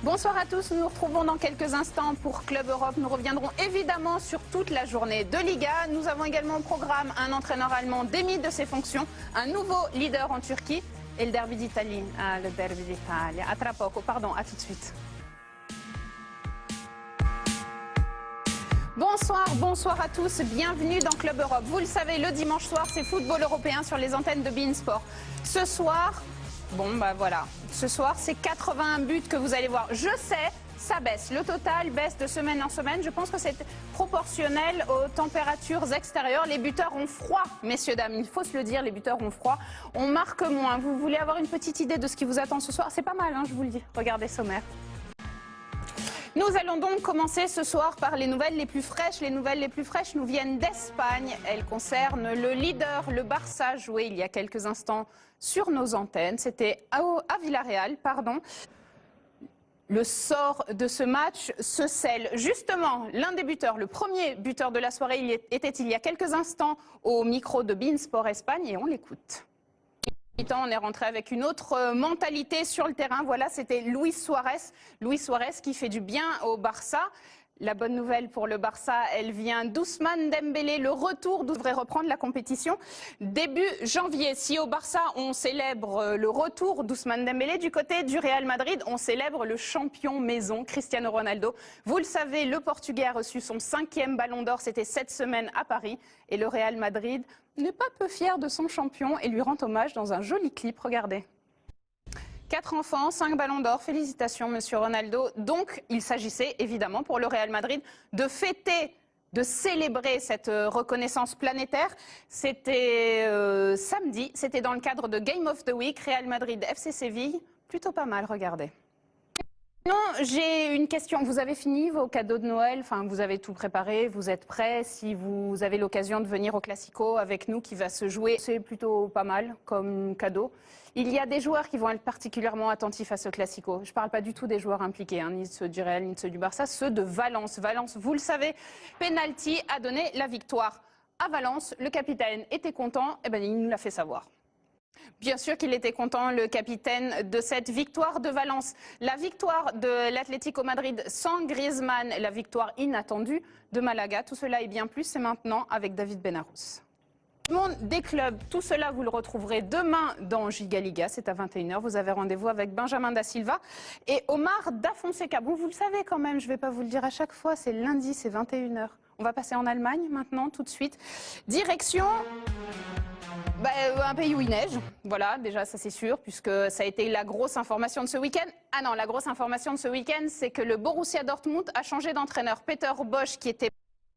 Bonsoir à tous, nous nous retrouvons dans quelques instants pour Club Europe. Nous reviendrons évidemment sur toute la journée de Liga. Nous avons également au programme un entraîneur allemand démis de ses fonctions, un nouveau leader en Turquie et le derby d'Italie. Ah, le derby d'Italie. À tra poco, pardon, à tout de suite. Bonsoir à tous, bienvenue dans Club Europe. Vous le savez, le dimanche soir, c'est football européen sur les antennes de beIN Sport. Ce soir, ce soir, c'est 81 buts que vous allez voir. Je sais, ça baisse, le total baisse de semaine en semaine. Je pense que c'est proportionnel aux températures extérieures. Les buteurs ont froid, messieurs, dames, il faut se le dire, les buteurs ont froid. On marque moins. Vous voulez avoir une petite idée de ce qui vous attend ce soir? C'est pas mal, hein, je vous le dis. Regardez sommaire. Nous allons donc commencer ce soir par les nouvelles les plus fraîches. Les nouvelles les plus fraîches nous viennent d'Espagne. Elles concernent le leader, le Barça, joué il y a quelques instants sur nos antennes. C'était à Villarreal, pardon. Le sort de ce match se scelle. Justement, l'un des buteurs, le premier buteur de la soirée, était il y a quelques instants au micro de beIN Sport Espagne et on l'écoute. On est rentré avec une autre mentalité sur le terrain. Voilà, c'était Luis Suarez. Luis Suarez qui fait du bien au Barça. La bonne nouvelle pour le Barça, elle vient d'Ousmane Dembélé. Le retour devrait reprendre la compétition début janvier. Si au Barça, on célèbre le retour d'Ousmane Dembélé, du côté du Real Madrid, on célèbre le champion maison, Cristiano Ronaldo. Vous le savez, le Portugais a reçu son 5e ballon d'or. C'était cette semaine à Paris. Et le Real Madrid n'est pas peu fier de son champion et lui rend hommage dans un joli clip. Regardez. 4 enfants, 5 ballons d'or. Félicitations, monsieur Ronaldo. Donc, il s'agissait évidemment pour le Real Madrid de fêter, de célébrer cette reconnaissance planétaire. C'était samedi, c'était dans le cadre de Game of the Week, Real Madrid FC Séville. Plutôt pas mal, regardez. Non, j'ai une question. Vous avez fini vos cadeaux de Noël? Enfin, vous avez tout préparé, vous êtes prêts? Si vous avez l'occasion de venir au Classico avec nous qui va se jouer, c'est plutôt pas mal comme cadeau. Il y a des joueurs qui vont être particulièrement attentifs à ce Classico. Je ne parle pas du tout des joueurs impliqués, hein, ni ceux du Real, ni ceux du Barça, ceux de Valence. Valence, vous le savez, penalty a donné la victoire à Valence. Le capitaine était content, et il nous l'a fait savoir. Bien sûr qu'il était content, le capitaine, de cette victoire de Valence. La victoire de l'Atlético Madrid sans Griezmann, la victoire inattendue de Malaga. Tout cela et bien plus, c'est maintenant avec David Benarous. Le monde des clubs, tout cela vous le retrouverez demain dans Giga Liga, c'est à 21h. Vous avez rendez-vous avec Benjamin Da Silva et Omar Da Fonseca. Bon, vous le savez quand même, je ne vais pas vous le dire à chaque fois, c'est lundi, c'est 21h. On va passer en Allemagne maintenant, tout de suite. Direction... un pays où il neige, voilà, déjà ça c'est sûr, puisque ça a été la grosse information de ce week-end. Ah non, la grosse information de ce week-end, c'est que le Borussia Dortmund a changé d'entraîneur. Peter Bosz, qui était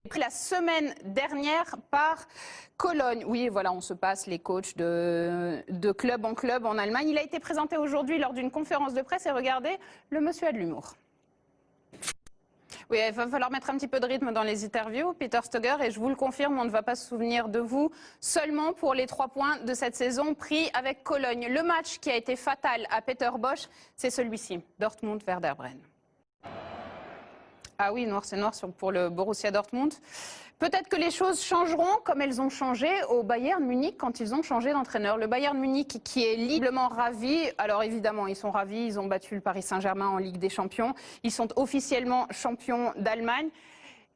pris la semaine dernière par Cologne. Oui, voilà, on se passe les coachs de club en club en Allemagne. Il a été présenté aujourd'hui lors d'une conférence de presse et regardez, le monsieur a de l'humour. Oui, il va falloir mettre un petit peu de rythme dans les interviews, Peter Stöger, et je vous le confirme, on ne va pas se souvenir de vous seulement pour les 3 points de cette saison pris avec Cologne. Le match qui a été fatal à Peter Bosz, c'est celui-ci, Dortmund-Werder Bremen. Ah oui, noir c'est noir pour le Borussia Dortmund. Peut-être que les choses changeront comme elles ont changé au Bayern Munich quand ils ont changé d'entraîneur. Le Bayern Munich qui est librement ravi. Alors évidemment, ils sont ravis. Ils ont battu le Paris Saint-Germain en Ligue des Champions. Ils sont officiellement champions d'Allemagne.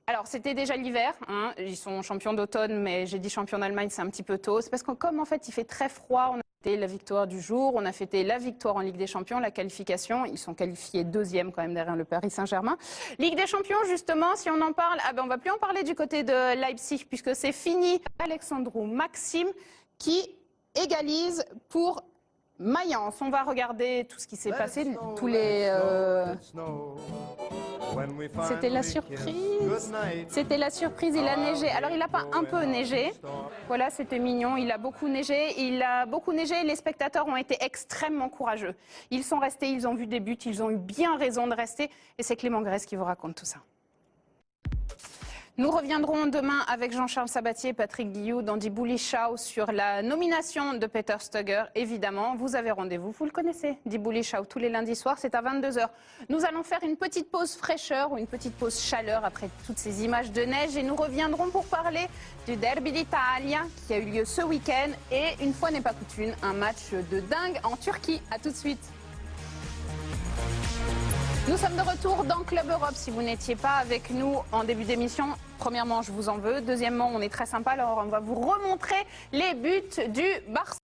Alors c'était déjà l'hiver, hein. Ils sont champions d'automne, mais j'ai dit champions d'Allemagne, c'est un petit peu tôt. C'est parce que comme en fait il fait très froid, on a fêté la victoire du jour, on a fêté la victoire en Ligue des Champions, la qualification. Ils sont qualifiés 2e quand même derrière le Paris Saint-Germain. Ligue des Champions, justement, si on en parle, on va plus en parler du côté de Leipzig puisque c'est fini. Alexandru Maxim qui égalise pour Mayence. On va regarder tout ce qui s'est passé, tous les... C'était la surprise. C'était la surprise, il a neigé. Alors il n'a pas un peu neigé. Voilà, c'était mignon, il a beaucoup neigé. Les spectateurs ont été extrêmement courageux. Ils sont restés, ils ont vu des buts, ils ont eu bien raison de rester. Et c'est Clément Grèce qui vous raconte tout ça. Nous reviendrons demain avec Jean-Charles Sabatier et Patrick Guillou dans Die Bully Show sur la nomination de Peter Stöger. Évidemment, vous avez rendez-vous, vous le connaissez, Die Bully Show tous les lundis soirs, c'est à 22h. Nous allons faire une petite pause fraîcheur ou une petite pause chaleur après toutes ces images de neige et nous reviendrons pour parler du Derby d'Italia qui a eu lieu ce week-end et, une fois n'est pas coutume, un match de dingue en Turquie. A tout de suite. Nous sommes de retour dans Club Europe. Si vous n'étiez pas avec nous en début d'émission, premièrement, je vous en veux. Deuxièmement, on est très sympa, alors on va vous remontrer les buts du Barça.